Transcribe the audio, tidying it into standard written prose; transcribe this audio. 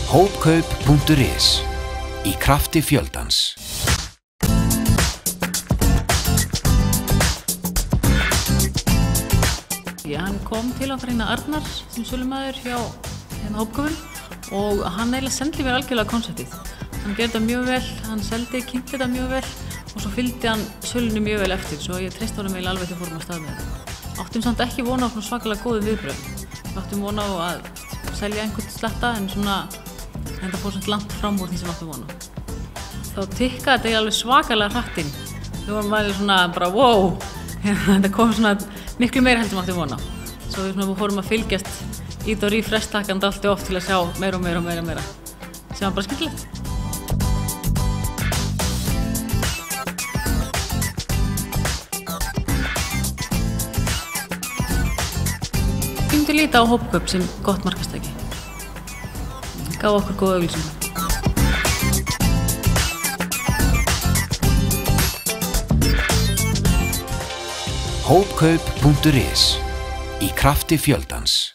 Hópkaup.is í krafti fjöldans. Hann kom til okkar Arnar sem sölumaður hjá Hópkaupum og hann eiginlega sendi mér algjörlega konseptið. Hann gerði þetta mjög vel, hann seldi, kynnti þetta mjög vel og svo fylgdi hann sölunni mjög vel eftir, svo ég treysti honum eiginlega alveg til fórum að stað með þetta. Áttum samt ekki vona á svona svakalega góðu viðbrögð. Við áttum vona á að selja einhvern sletta en þetta fór svona langt fram úr því sem áttum vona á. Þá tikkaði þetta alveg svakalega hratt inn. Við vorum alveg svona bara wow, þetta kom svona miklu meira heldur áttum vona á. Svo við fórum að fylgjast í og refresh-takkandi alltaf oft til að sjá meira og meira. Sem var bara skemmtilegt. Við myndum líta á Hópkaup sem gott markaðstæki. Gaf okkur góða auglýsingu. Hópkaup.is í krafti fjöldans.